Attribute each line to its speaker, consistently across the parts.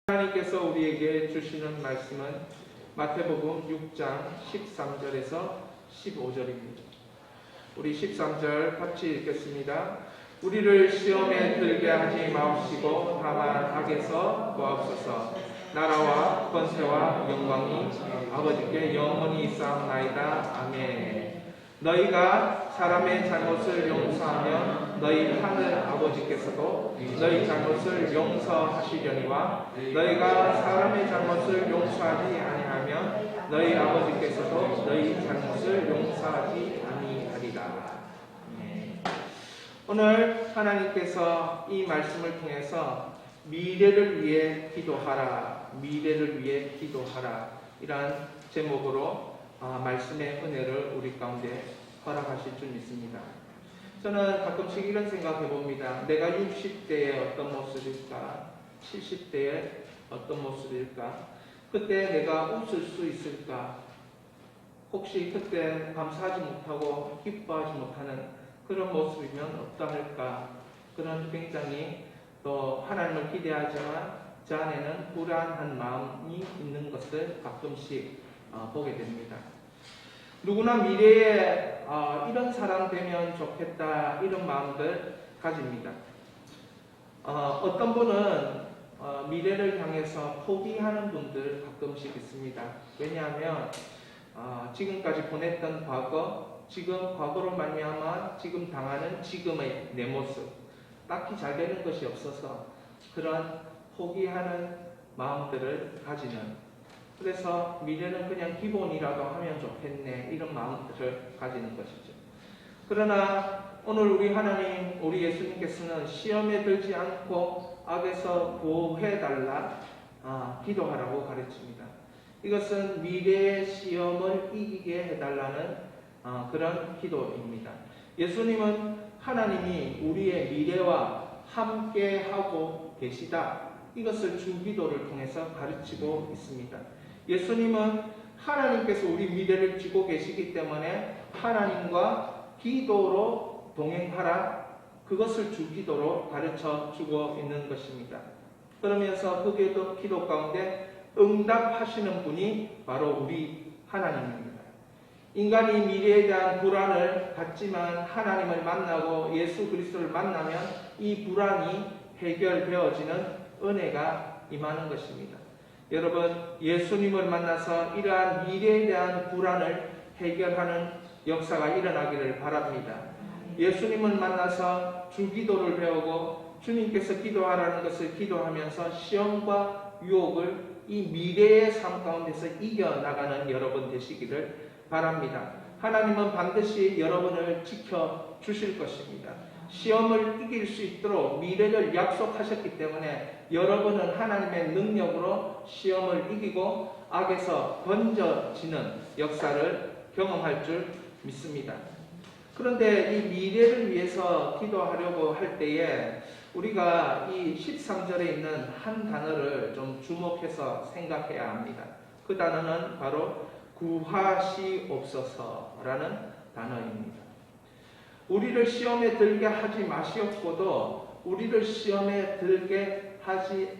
Speaker 1: 하나님께서 우리에게 주시는 말씀은 마태복음 6장 13절에서 15절입니다. 우리 13절 같이 읽겠습니다. 우리를 시험에 들게 하지 마옵시고 다만 악에서 구하옵소서. 나라와 권세와 영광이 아버지께 영원히 있사옵나이다. 아멘. 너희가 사람의 잘못을 용서하면 너희 하늘 아버지께서도 너희 잘못을 용서하시려니와 너희가 사람의 잘못을 용서하지 아니하면 너희 아버지께서도 너희 잘못을 용서하지 아니하리라. 오늘 하나님께서 이 말씀을 통해서 미래를 위해 기도하라, 미래를 위해 기도하라 이러한 제목으로 말씀의 은혜를 우리 가운데 허락하실 줄 믿습니다. 저는 가끔씩 이런 생각해 봅니다. 내가 60대에 어떤 모습일까? 70대에 어떤 모습일까? 그때 내가 웃을 수 있을까? 혹시 그때 감사하지 못하고 기뻐하지 못하는 그런 모습이면 어떠할까? 그런 굉장히 또 하나님을 기대하지만 저 안에는 불안한 마음이 있는 것을 가끔씩 보게 됩니다. 누구나 미래에 이런 사람 되면 좋겠다 이런 마음들 가집니다. 어떤 분은 미래를 향해서 포기하는 분들 가끔씩 있습니다. 왜냐하면 지금까지 보냈던 과거, 지금 과거로 말미암아 지금 당하는 지금의 내 모습 딱히 잘 되는 것이 없어서 그런 포기하는 마음들을 가지는, 그래서 미래는 그냥 기본이라도 하면 좋겠네 이런 마음들을 가지는 것이죠. 그러나 오늘 우리 하나님, 우리 예수님께서는 시험에 들지 않고 악에서 보호해달라 기도하라고 가르칩니다. 이것은 미래의 시험을 이기게 해달라는 그런 기도입니다. 예수님은 하나님이 우리의 미래와 함께하고 계시다, 이것을 주기도를 통해서 가르치고 있습니다. 예수님은 하나님께서 우리 미래를 쥐고 계시기 때문에 하나님과 기도로 동행하라, 그것을 주기도로 가르쳐 주고 있는 것입니다. 그러면서 그 기도 가운데 응답하시는 분이 바로 우리 하나님입니다. 인간이 미래에 대한 불안을 갖지만 하나님을 만나고 예수 그리스도를 만나면 이 불안이 해결되어지는 은혜가 임하는 것입니다. 여러분, 예수님을 만나서 이러한 미래에 대한 불안을 해결하는 역사가 일어나기를 바랍니다. 예수님을 만나서 주기도를 배우고 주님께서 기도하라는 것을 기도하면서 시험과 유혹을 이 미래의 삶 가운데서 이겨나가는 여러분 되시기를 바랍니다. 하나님은 반드시 여러분을 지켜주실 것입니다. 시험을 이길 수 있도록 미래를 약속하셨기 때문에 여러분은 하나님의 능력으로 시험을 이기고 악에서 건져지는 역사를 경험할 줄 믿습니다. 그런데 이 미래를 위해서 기도하려고 할 때에 우리가 이 13절에 있는 한 단어를 좀 주목해서 생각해야 합니다. 그 단어는 바로 구하시옵소서라는 단어입니다. 우리를 시험에 들게 하지 마시옵고도 우리를 시험에 들게 하지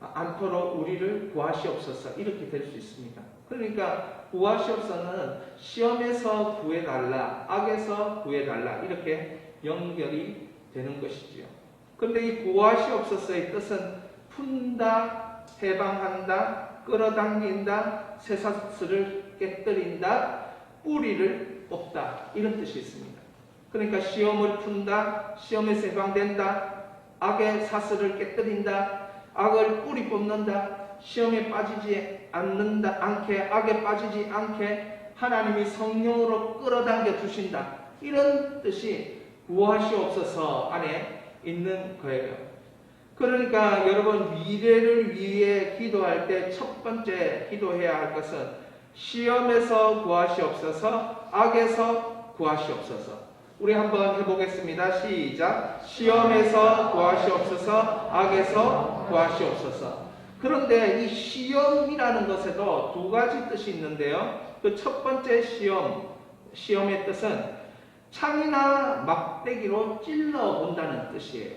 Speaker 1: 않도록 우리를 구하시옵소서, 이렇게 될 수 있습니다. 그러니까 구하시옵소서는 시험에서 구해달라, 악에서 구해달라 이렇게 연결이 되는 것이지요. 그런데 이 구하시옵소서의 뜻은 푼다, 해방한다, 끌어당긴다, 쇠사슬을 깨뜨린다, 뿌리를 뽑다 이런 뜻이 있습니다. 그러니까 시험을 푼다, 시험에서 해방된다, 악의 사슬을 깨뜨린다, 악을 뿌리 뽑는다, 시험에 빠지지 않게, 악에 빠지지 않게 하나님이 성령으로 끌어당겨 주신다, 이런 뜻이 구하시옵소서 안에 있는 거예요. 그러니까 여러분, 미래를 위해 기도할 때 첫 번째 기도해야 할 것은 시험에서 구하시옵소서, 악에서 구하시옵소서. 우리 한번 해보겠습니다. 시작. 시험에서 구하시옵소서, 악에서 구하시옵소서. 그런데 이 시험이라는 것에도 두 가지 뜻이 있는데요. 그 첫 번째 시험의 뜻은 창이나 막대기로 찔러 본다는 뜻이에요.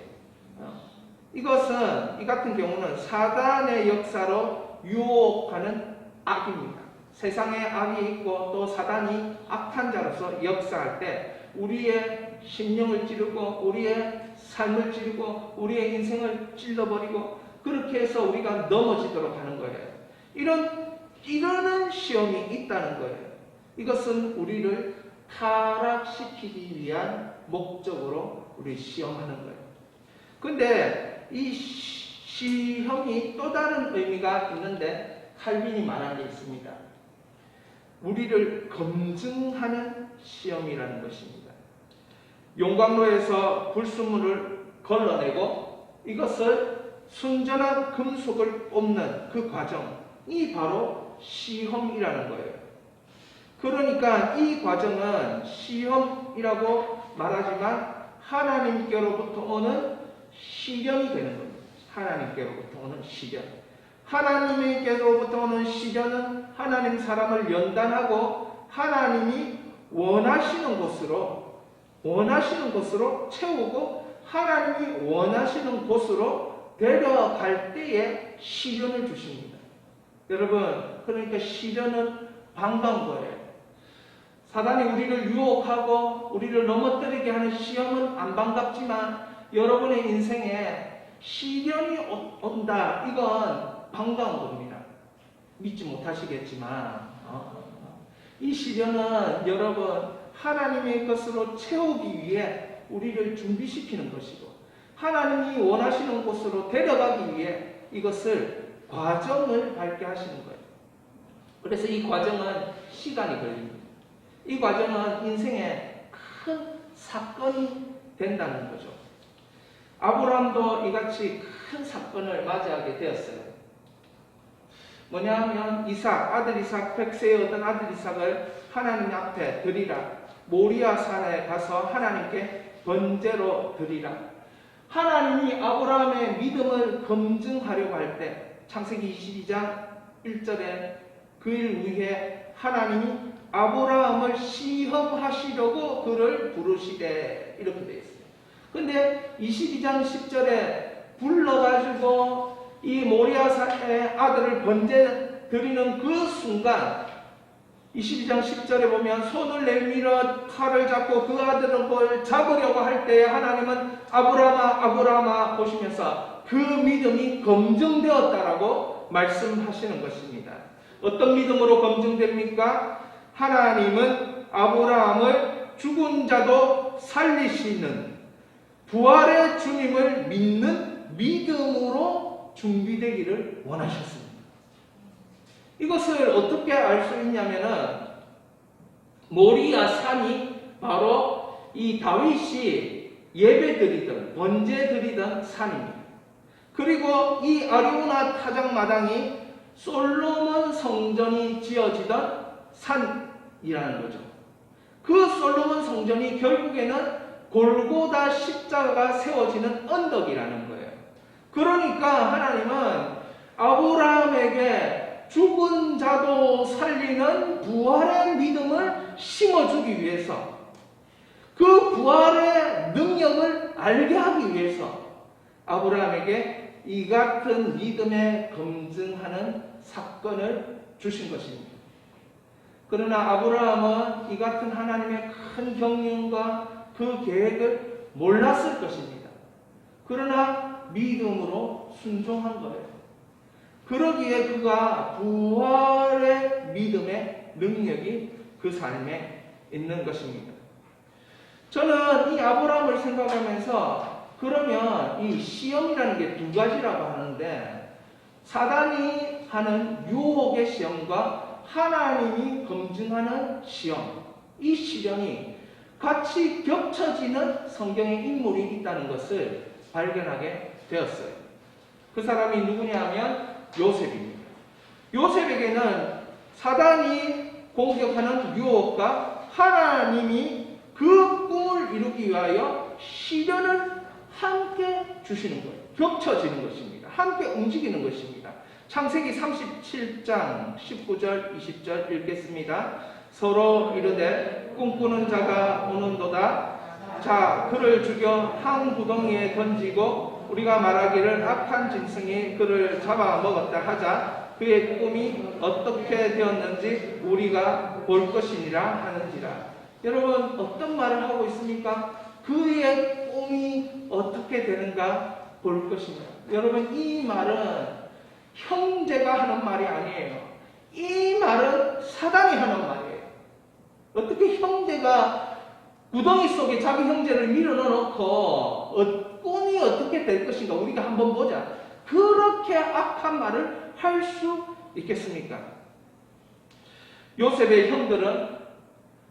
Speaker 1: 이것은 이 같은 경우는 사단의 역사로 유혹하는 악입니다. 세상에 악이 있고 또 사단이 악한 자로서 역사할 때 우리의 심령을 찌르고 우리의 삶을 찌르고 우리의 인생을 찔러버리고 그렇게 해서 우리가 넘어지도록 하는 거예요. 이러는 시험이 있다는 거예요. 이것은 우리를 타락시키기 위한 목적으로 우리 시험하는 거예요. 근데 이 시험이 또 다른 의미가 있는데 칼빈이 말한 게 있습니다. 우리를 검증하는 시험이라는 것입니다. 용광로에서 불순물을 걸러내고 이것을 순전한 금속을 뽑는 그 과정이 바로 시험이라는 거예요. 그러니까 이 과정은 시험이라고 말하지만 하나님께로부터 오는 시련이 되는 겁니다. 하나님께로부터 오는 시련. 하나님께로부터 오는 시련은 하나님 사람을 연단하고 하나님이 원하시는 곳으로 채우고 하나님이 원하시는 곳으로 데려갈 때에 시련을 주십니다. 여러분, 그러니까 시련은 반가운 거예요. 사단이 우리를 유혹하고 우리를 넘어뜨리게 하는 시험은 안 반갑지만 여러분의 인생에 시련이 온다. 이건 반가운 겁니다. 믿지 못하시겠지만 이 시련은 여러분 하나님의 것으로 채우기 위해 우리를 준비시키는 것이고 하나님이 원하시는 곳으로 데려가기 위해 이것을 과정을 밟게 하시는 거예요. 그래서 이 과정은 시간이 걸립니다. 이 과정은 인생의 큰 사건이 된다는 거죠. 아브라함도 이같이 큰 사건을 맞이하게 되었어요. 뭐냐면 아들 이삭 100세의 어떤 아들 이삭을 하나님 앞에 드리라. 모리아 산에 가서 하나님께 번제로 드리라. 하나님이 아브라함의 믿음을 검증하려고 할 때 창세기 22장 1절에 그 일 위해 하나님이 아브라함을 시험하시려고 그를 부르시되 이렇게 되어 있어요. 근데 22장 10절에 불러가지고 이 모리아산의 아들을 번제 드리는 그 순간 22장 10절에 보면 손을 내밀어 칼을 잡고 그 아들을 잡으려고 할 때 하나님은 아브라함아 보시면서 그 믿음이 검증되었다라고 말씀하시는 것입니다. 어떤 믿음으로 검증됩니까? 하나님은 아브라함을 죽은 자도 살리시는 부활의 주님을 믿는 믿음으로 준비되기를 원하셨습니다. 이것을 어떻게 알 수 있냐면은 모리아 산이 바로 이 다윗이 예배드리던 번제드리던 산입니다. 그리고 이 아리우나 타작마당이 솔로몬 성전이 지어지던 산이라는 거죠. 그 솔로몬 성전이 결국에는 골고다 십자가가 세워지는 언덕이라는 거예요. 그러니까 하나님은 아브라함에게 죽은 자도 살리는 부활의 믿음을 심어주기 위해서 그 부활의 능력을 알게 하기 위해서 아브라함에게 이 같은 믿음에 검증하는 사건을 주신 것입니다. 그러나 아브라함은 이 같은 하나님의 큰 경륜과 그 계획을 몰랐을 것입니다. 그러나 믿음으로 순종한 거예요. 그러기에 그가 부활의 믿음의 능력이 그 삶에 있는 것입니다. 저는 이 아브라함을 생각하면서 그러면 이 시험이라는 게 두 가지라고 하는데 사단이 하는 유혹의 시험과 하나님이 검증하는 시험, 이 시련이 같이 겹쳐지는 성경의 인물이 있다는 것을 발견하게 되었어요. 그 사람이 누구냐 하면 요셉입니다. 요셉에게는 사단이 공격하는 유혹과 하나님이 그 꿈을 이루기 위하여 시련을 함께 주시는 거예요. 겹쳐지는 것입니다. 함께 움직이는 것입니다. 창세기 37장 19절 20절 읽겠습니다. 서로 이르되 꿈꾸는 자가 오는도다. 자, 그를 죽여 한 구덩이에 던지고 우리가 말하기를 악한 짐승이 그를 잡아먹었다 하자. 그의 꿈이 어떻게 되었는지 우리가 볼 것이니라 하는지라. 여러분, 어떤 말을 하고 있습니까? 그의 꿈이 어떻게 되는가 볼 것이니라. 여러분, 이 말은 형제가 하는 말이 아니에요. 이 말은 사단이 하는 말이에요. 어떻게 형제가 구덩이 속에 자기 형제를 밀어넣어놓고 꿈이 어떻게 될 것인가 우리가 한번 보자. 그렇게 악한 말을 할 수 있겠습니까? 요셉의 형들은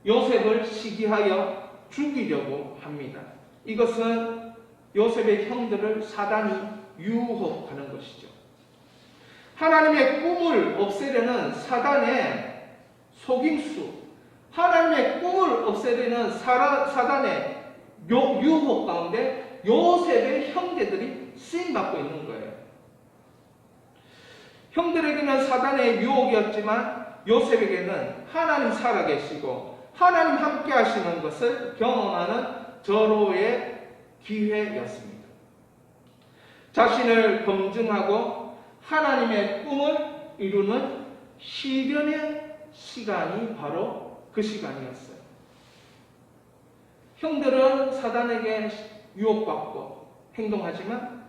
Speaker 1: 요셉을 시기하여 죽이려고 합니다. 이것은 요셉의 형들을 사단이 유혹하는 것이죠. 하나님의 꿈을 없애려는 사단의 속임수, 하나님의 꿈을 없애려는 사단의 유혹 가운데 요셉의 형제들이 쓰임받고 있는 거예요. 형들에게는 사단의 유혹이었지만 요셉에게는 하나님 살아계시고 하나님 함께 하시는 것을 경험하는 절호의 기회였습니다. 자신을 검증하고 하나님의 꿈을 이루는 시련의 시간이 바로 그 시간이었어요. 형들은 사단에게 유혹받고 행동하지만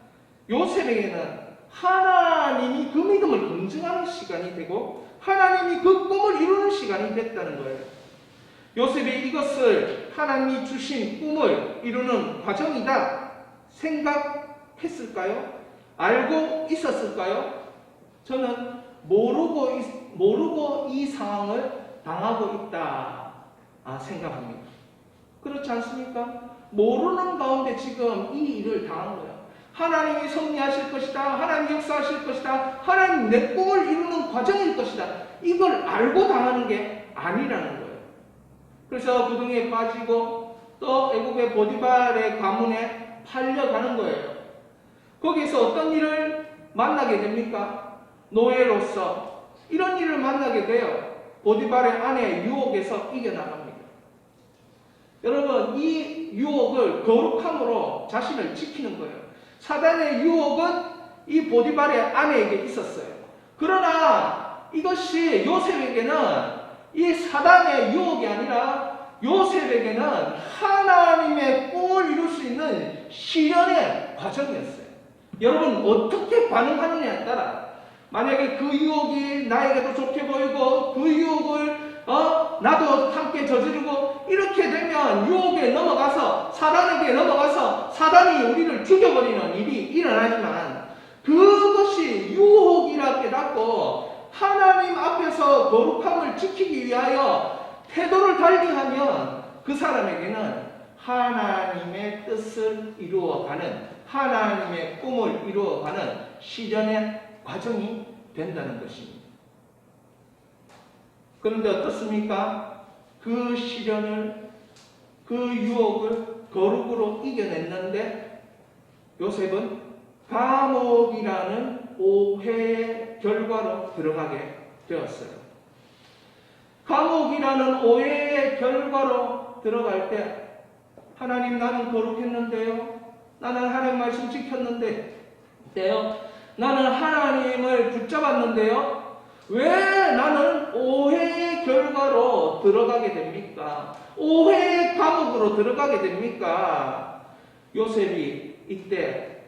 Speaker 1: 요셉에게는 하나님이 그 믿음을 검증하는 시간이 되고 하나님이 그 꿈을 이루는 시간이 됐다는 거예요. 요셉이 이것을 하나님이 주신 꿈을 이루는 과정이다 생각했을까요? 알고 있었을까요? 저는 모르고 이 상황을 당하고 있다 생각합니다. 그렇지 않습니까? 모르는 가운데 지금 이 일을 당한 거예요. 하나님이 섭리하실 것이다. 하나님 역사하실 것이다. 하나님 내 꿈을 이루는 과정일 것이다. 이걸 알고 당하는 게 아니라는 거예요. 그래서 구덩이에 빠지고 또 애국의 보디발의 가문에 팔려가는 거예요. 거기서 어떤 일을 만나게 됩니까? 노예로서 이런 일을 만나게 돼요. 보디발의 아내의 유혹에서 이겨나갑니다. 여러분, 이 유혹을 거룩함으로 자신을 지키는 거예요. 사단의 유혹은 이 보디발의 아내에게 있었어요. 그러나 이것이 요셉에게는 이 사단의 유혹이 아니라 요셉에게는 하나님의 꿈을 이룰 수 있는 시련의 과정이었어요. 여러분, 어떻게 반응하느냐에 따라 만약에 그 유혹이 나에게도 좋게 보이고 그 유혹을 나도 함께 저지르고 이렇게 되면 유혹에 넘어가서 사단에게 넘어가서 사단이 우리를 죽여버리는 일이 일어나지만 그것이 유혹이라 깨닫고 하나님 앞에서 거룩함을 지키기 위하여 태도를 달리 하면 그 사람에게는 하나님의 뜻을 이루어가는 하나님의 꿈을 이루어가는 시련의 과정이 된다는 것입니다. 그런데 어떻습니까? 그 시련을, 그 유혹을 거룩으로 이겨냈는데 요셉은 감옥이라는 오해의 결과로 들어가게 되었어요. 감옥이라는 오해의 결과로 들어갈 때 하나님, 나는 거룩했는데요. 나는 하나님 말씀 지켰는데요. 나는 하나님을 붙잡았는데요. 왜 나는 오해의 결과로 들어가게 됩니까? 오해의 감옥으로 들어가게 됩니까? 요셉이 이때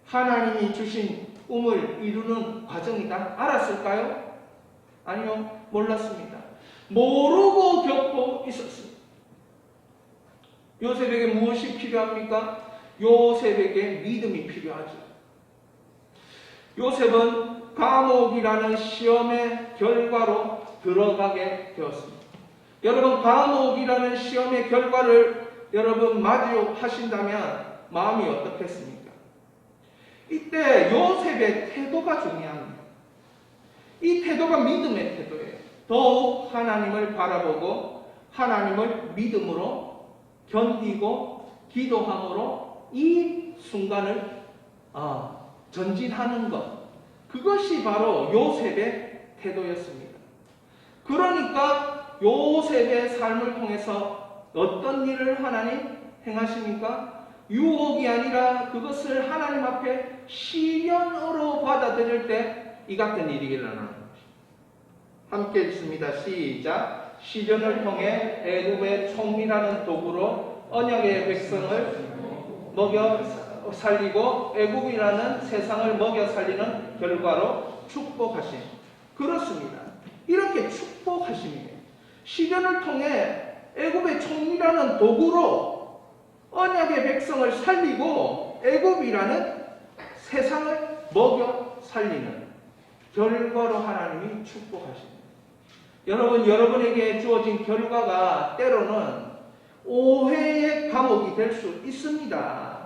Speaker 1: 하나님이 주신 꿈을 이루는 과정이다 알았을까요? 아니요, 몰랐습니다. 모르고 겪고 있었습니다. 요셉에게 무엇이 필요합니까? 요셉에게 믿음이 필요하죠. 요셉은 감옥이라는 시험의 결과로 들어가게 되었습니다. 여러분, 감옥이라는 시험의 결과를 여러분 마주하신다면 마음이 어떻겠습니까? 이때 요셉의 태도가 중요합니다. 이 태도가 믿음의 태도예요. 더욱 하나님을 바라보고 하나님을 믿음으로 견디고 기도함으로 이 순간을 전진하는 것, 그것이 바로 요셉의 태도였습니다. 그러니까 요셉의 삶을 통해서 어떤 일을 하나니 행하십니까? 유혹이 아니라 그것을 하나님 앞에 시련으로 받아들일 때 이 같은 일이 일어나는 것입니다. 함께 읽습니다. 시작. 시련을 통해 애굽의 총리라는 도구로 언약의 백성을 먹여 살리고 애굽이라는 세상을 먹여 살리는 결과로 축복하심. 그렇습니다. 이렇게 축복하심이에요. 시련을 통해 애굽의 총리라는 도구로 언약의 백성을 살리고 애굽이라는 세상을 먹여 살리는 결과로 하나님이 축복하십니다. 여러분, 여러분에게 주어진 결과가 때로는 오해의 감옥이 될 수 있습니다.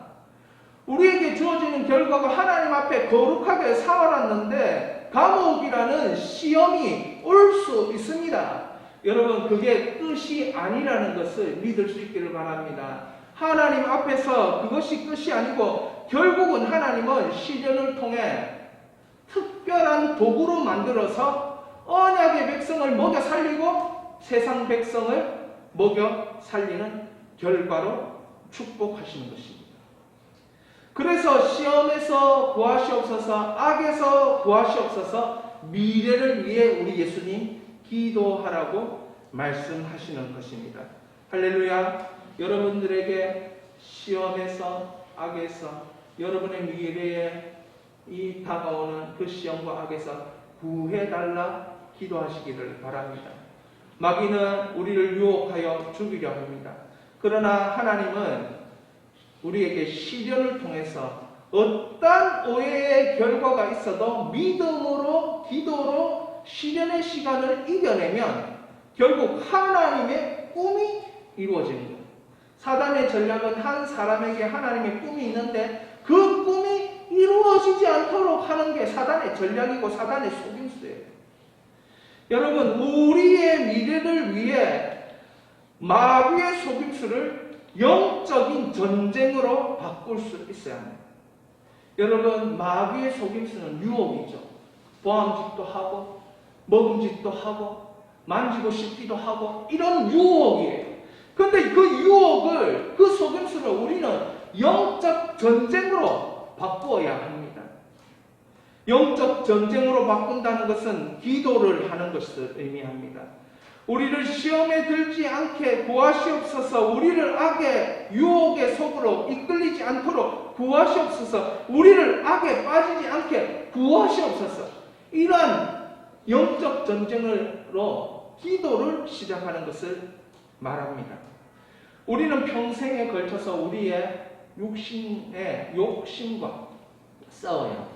Speaker 1: 우리에게 주어지는 결과가 하나님 앞에 거룩하게 살아났는데 감옥이라는 시험이 올 수 있습니다. 여러분, 그게 끝이 아니라는 것을 믿을 수 있기를 바랍니다. 하나님 앞에서 그것이 끝이 아니고 결국은 하나님은 시련을 통해 특별한 도구로 만들어서 언약의 백성을 먹여 살리고 세상 백성을 먹여 살리는 결과로 축복하시는 것입니다. 그래서 시험에서 구하시옵소서, 악에서 구하시옵소서, 미래를 위해 우리 예수님 기도하라고 말씀하시는 것입니다. 할렐루야. 여러분들에게 시험에서, 악에서, 여러분의 미래에 이 다가오는 그 시험과 악에서 구해달라 기도하시기를 바랍니다. 마귀는 우리를 유혹하여 죽이려 합니다. 그러나 하나님은 우리에게 시련을 통해서 어떤 오해의 결과가 있어도 믿음으로, 기도로 시련의 시간을 이겨내면 결국 하나님의 꿈이 이루어지는 거예요. 사단의 전략은 한 사람에게 하나님의 꿈이 있는데 그 꿈이 이루어지지 않도록 하는 게 사단의 전략이고 사단의 속임수예요. 여러분, 우리의 미래를 위해 마귀의 속임수를 영적인 전쟁으로 바꿀 수 있어야 합니다. 여러분, 마귀의 속임수는 유혹이죠. 보암짓도 하고 먹음짓도 하고 만지고 씹기도 하고 이런 유혹이에요. 그런데 그 유혹을, 그 속임수를 우리는 영적 전쟁으로 바꾸어야 합니다. 영적 전쟁으로 바꾼다는 것은 기도를 하는 것을 의미합니다. 우리를 시험에 들지 않게 구하시옵소서, 우리를 악의 유혹의 속으로 이끌리지 않도록 구하시옵소서, 우리를 악에 빠지지 않게 구하시옵소서. 이러한 영적 전쟁으로 기도를 시작하는 것을 말합니다. 우리는 평생에 걸쳐서 우리의 육신의 욕심과 싸워야 합니다.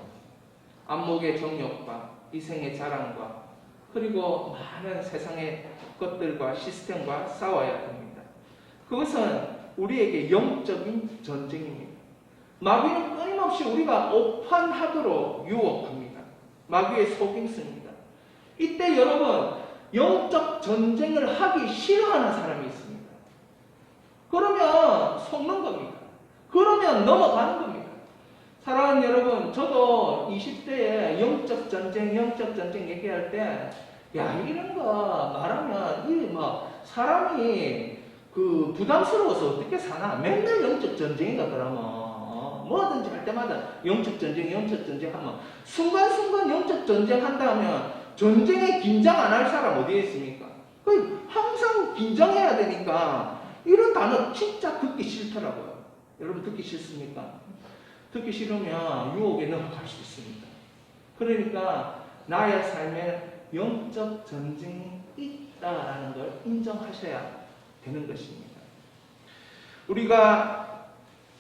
Speaker 1: 안목의 정욕과 이생의 자랑과 그리고 많은 세상의 것들과 시스템과 싸워야 합니다. 그것은 우리에게 영적인 전쟁입니다. 마귀는 끊임없이 우리가 오판하도록 유혹합니다. 마귀의 속임수입니다. 이때 여러분, 영적 전쟁을 하기 싫어하는 사람이 있습니다. 그러면 속는 겁니다. 그러면 넘어가는 겁니다. 사랑하는 여러분, 저도 20대에 영적 전쟁 얘기할 때, 야, 이런 거 말하면, 사람이 부담스러워서 어떻게 사나? 맨날 영적 전쟁이가 그러면, 뭐든지 할 때마다 영적 전쟁 하면, 순간순간 영적 전쟁 한다면, 전쟁에 긴장 안 할 사람 어디에 있습니까? 항상 긴장해야 되니까, 이런 단어 진짜 듣기 싫더라고요. 여러분 듣기 싫습니까? 듣기 싫으면 유혹에 넘어갈 수 있습니다. 그러니까 나의 삶에 영적 전쟁이 있다라는 걸 인정하셔야 되는 것입니다. 우리가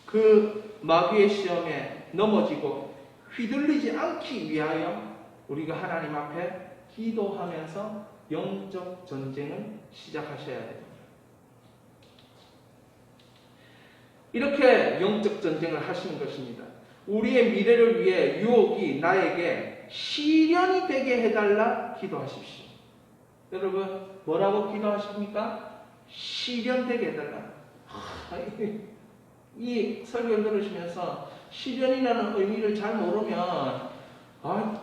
Speaker 1: 그 마귀의 시험에 넘어지고 휘둘리지 않기 위하여 우리가 하나님 앞에 기도하면서 영적 전쟁을 시작하셔야 됩니다. 이렇게 영적 전쟁을 하시는 것입니다. 우리의 미래를 위해 유혹이 나에게 시련이 되게 해달라 기도하십시오. 여러분, 뭐라고 기도하십니까? 시련 되게 해달라. 이 설교를 들으시면서 시련이라는 의미를 잘 모르면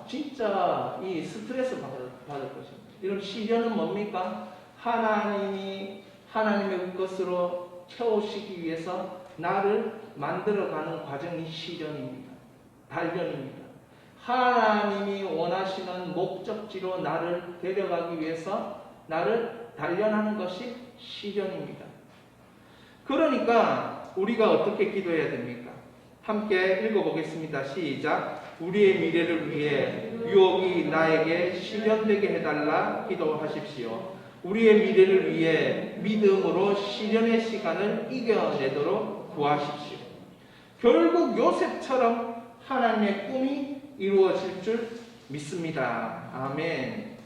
Speaker 1: 진짜 이 스트레스 받을 것입니다. 이런 시련은 뭡니까? 하나님의 것으로 채우시기 위해서 나를 만들어가는 과정이 시련입니다. 단련입니다. 하나님이 원하시는 목적지로 나를 데려가기 위해서 나를 단련하는 것이 시련입니다. 그러니까 우리가 어떻게 기도해야 됩니까? 함께 읽어보겠습니다. 시작. 우리의 미래를 위해 유혹이 나에게 시련되게 해달라 기도하십시오. 우리의 미래를 위해 믿음으로 시련의 시간을 이겨내도록 구하십시오. 결국 요셉처럼 하나님의 꿈이 이루어질 줄 믿습니다. 아멘.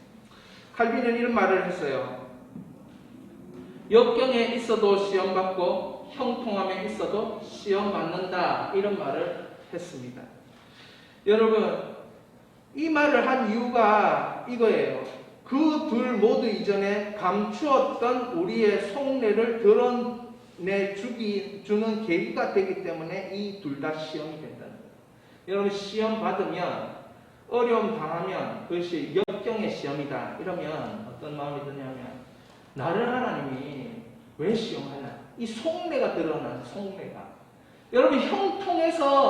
Speaker 1: 칼빈은 이런 말을 했어요. 역경에 있어도 시험받고 형통함에 있어도 시험받는다. 이런 말을 했습니다. 여러분, 이 말을 한 이유가 이거예요. 그 둘 모두 이전에 감추었던 우리의 속내를 드러내주는 계기가 되기 때문에 이 둘 다 시험이 된다는 거예요. 여러분, 시험 받으면, 어려움 당하면 그것이 역경의 시험이다. 이러면 어떤 마음이 드냐면, 나를 하나님이 왜 시험하냐? 이 속내가 드러나는 속내가. 여러분, 형통하면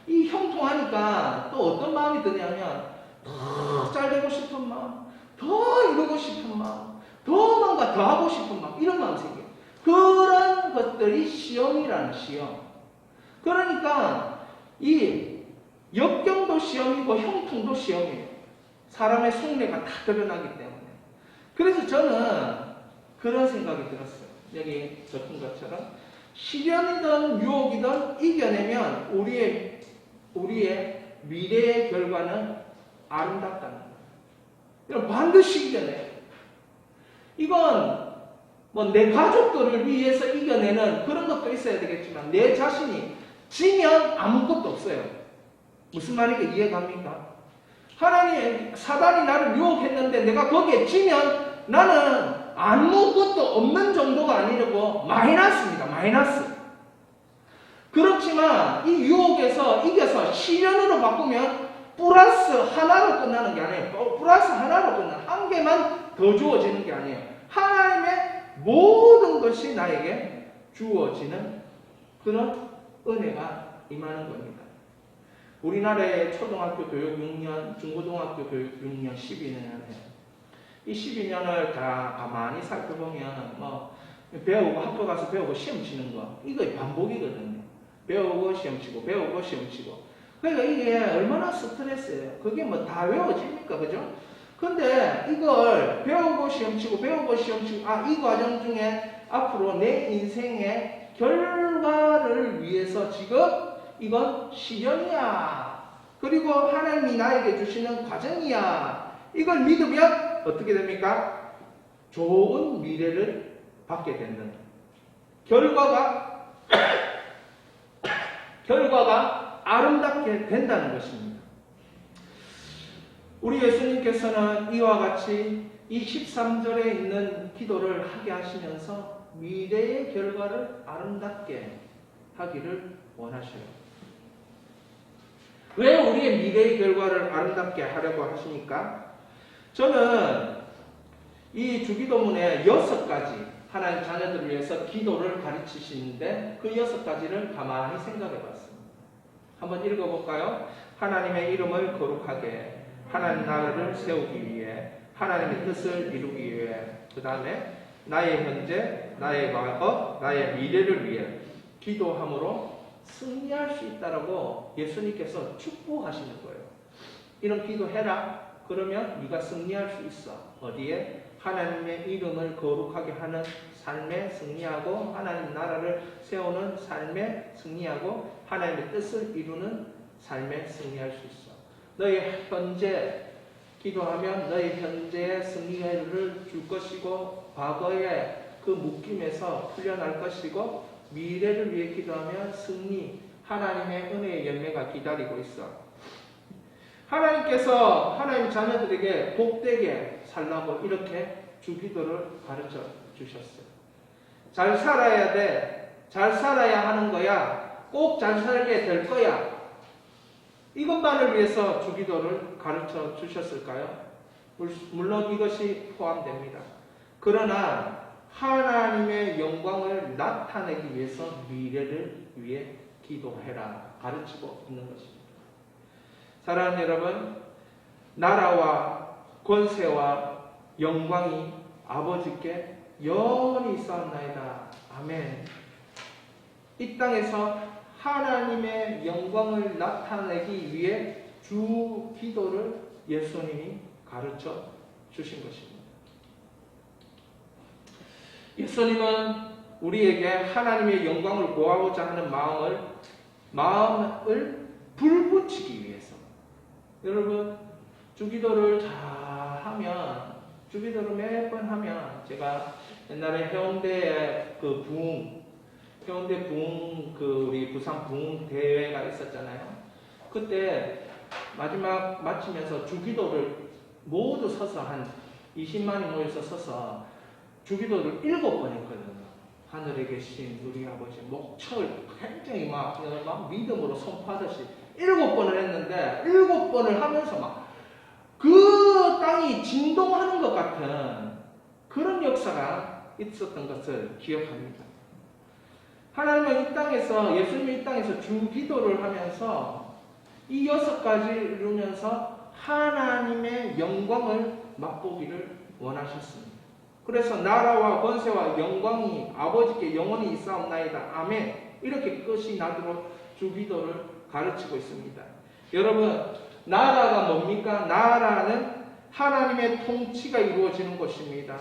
Speaker 1: 이 형통하니까 또 어떤 마음이 드냐면 더 잘되고 싶은 마음, 더 이루고 싶은 마음, 더 뭔가 더 하고 싶은 마음, 이런 마음이 생겨요. 그런 것들이 시험이라는 시험. 그러니까 이 역경도 시험이고 형통도 시험이에요. 사람의 속내가 다 드러나기 때문에. 그래서 저는 그런 생각이 들었어요. 여기 적힌 것처럼 시련이든 유혹이든 이겨내면 우리의 미래의 결과는 아름답다는 거예요. 여러분, 반드시 이겨내요. 이건 뭐 내 가족들을 위해서 이겨내는 그런 것도 있어야 되겠지만 내 자신이 지면 아무것도 없어요. 무슨 말인지 이해갑니까? 하나님, 사단이 나를 유혹했는데 내가 거기에 지면 나는 아무것도 없는 정도가 아니고 마이너스입니다. 마이너스. 그렇지만 이 유혹에서 이겨서 시련으로 바꾸면 플러스 하나로 끝나는 게 아니에요. 플러스 하나로 끝나는, 한 개만 더 주어지는 게 아니에요. 하나님의 모든 것이 나에게 주어지는 그런 은혜가 임하는 겁니다. 우리나라의 초등학교 교육 6년, 중고등학교 교육 6년, 12년이에요. 이 12년을 다 가만히 살펴보면 배우고 학교 가서 배우고 시험 치는 거, 이거 반복이거든요. 배우고 시험 치고 배우고 시험 치고. 그러니까 이게 얼마나 스트레스예요. 그게 다 외워집니까? 그죠? 근데 이걸 배우고 시험 치고 배우고 시험 치고, 이 과정 중에 앞으로 내 인생의 결과를 위해서 지금 이건 시련이야. 그리고 하나님이 나에게 주시는 과정이야. 이걸 믿으면 어떻게 됩니까? 좋은 미래를 받게 되는 결과가 아름답게 된다는 것입니다. 우리 예수님께서는 이와 같이 이 13절에 있는 기도를 하게 하시면서 미래의 결과를 아름답게 하기를 원하셔요. 왜 우리의 미래의 결과를 아름답게 하려고 하십니까? 저는 이 주기도문에 6가지 하나님 자녀들을 위해서 기도를 가르치시는데 그 6가지를 가만히 생각해 봤습니다. 한번 읽어볼까요? 하나님의 이름을 거룩하게, 하나님 나라를 세우기 위해, 하나님의 뜻을 이루기 위해, 그 다음에 나의 현재, 나의 과거, 나의 미래를 위해 기도함으로 승리할 수 있다라고 예수님께서 축복하시는 거예요. 이런 기도해라. 그러면 네가 승리할 수 있어. 어디에? 하나님의 이름을 거룩하게 하는 삶에 승리하고, 하나님 나라를 세우는 삶에 승리하고, 하나님의 뜻을 이루는 삶에 승리할 수 있어. 너희 현재 기도하면 너희 현재의 승리를 줄 것이고, 과거의 그 묶임에서 풀려날 것이고, 미래를 위해 기도하면 승리, 하나님의 은혜의 열매가 기다리고 있어. 하나님께서 하나님 자녀들에게 복되게 살라고 이렇게 주기도를 가르쳐 주셨어요. 잘 살아야 돼. 잘 살아야 하는 거야. 꼭 잘 살게 될 거야. 이것만을 위해서 주기도를 가르쳐 주셨을까요? 물론 이것이 포함됩니다. 그러나 하나님의 영광을 나타내기 위해서 미래를 위해 기도해라 가르치고 있는 것입니다. 사랑하는 여러분, 나라와 권세와 영광이 아버지께 영원히 있사옵나이다. 아멘. 이 땅에서 하나님의 영광을 나타내기 위해 주 기도를 예수님이 가르쳐 주신 것입니다. 예수님은 우리에게 하나님의 영광을 구하고자 하는 마음을 불붙이기 위해서, 여러분 주기도를 잘 하면, 주기도를 매번 하면, 제가 옛날에 해운대 해운대 부흥 우리 부산 부흥 대회가 있었잖아요. 그때 마지막 마치면서 주기도를 모두 서서 한 20만이 모여서 서서 주기도를 7번 했거든요. 하늘에 계신 우리 아버지 목철 굉장히 막 믿음으로 선포하듯이 7번을 했는데, 7번을 하면서 막 그 땅이 진동하는 것 같은 그런 역사가 있었던 것을 기억합니다. 하나님은 이 땅에서, 예수님이 이 땅에서 주기도를 하면서 이 6가지를 이루면서 하나님의 영광을 맛보기를 원하셨습니다. 그래서 나라와 권세와 영광이 아버지께 영원히 있사옵나이다. 아멘. 이렇게 끝이 나도록 주기도를 가르치고 있습니다. 여러분, 나라가 뭡니까? 나라는 하나님의 통치가 이루어지는 것입니다.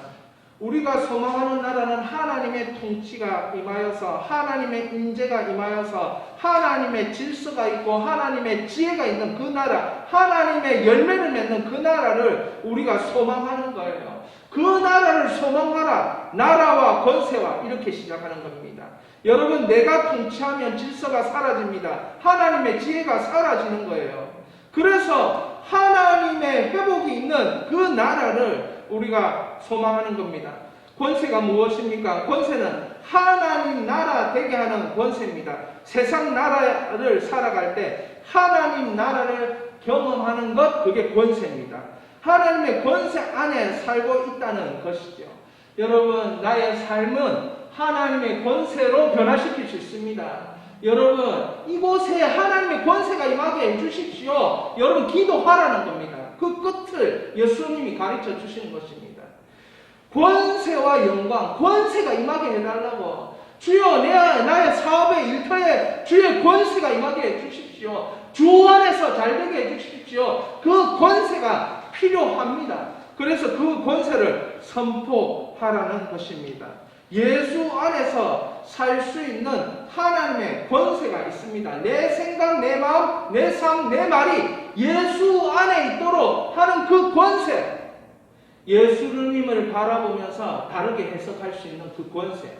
Speaker 1: 우리가 소망하는 나라는 하나님의 통치가 임하여서, 하나님의 인재가 임하여서, 하나님의 질서가 있고 하나님의 지혜가 있는 그 나라, 하나님의 열매를 맺는 그 나라를 우리가 소망하는 거예요. 그 나라를 소망하라. 나라와 권세와, 이렇게 시작하는 겁니다. 여러분, 내가 통치하면 질서가 사라집니다. 하나님의 지혜가 사라지는 거예요. 그래서 하나님의 회복이 있는 그 나라를 우리가 소망하는 겁니다. 권세가 무엇입니까? 권세는 하나님 나라 되게 하는 권세입니다. 세상 나라를 살아갈 때 하나님 나라를 경험하는 것, 그게 권세입니다. 하나님의 권세 안에 살고 있다는 것이죠. 여러분, 나의 삶은 하나님의 권세로 변화시킬 수 있습니다. 여러분, 이곳에 하나님의 권세가 임하게 해주십시오. 여러분, 기도하라는 겁니다. 그 끝을 예수님이 가르쳐 주시는 것입니다. 권세와 영광, 권세가 임하게 해달라고. 주여, 나의 사업의 일터에 주의 권세가 임하게 해주십시오. 주 안에서 잘되게 해주십시오. 그 권세가 필요합니다. 그래서 그 권세를 선포하라는 것입니다. 예수 안에서 살 수 있는 하나님의 권세가 있습니다. 내 생각, 내 마음, 내 삶, 내 말이 예수 안에 있도록 하는 그 권세, 예수님을 바라보면서 다르게 해석할 수 있는 그 권세.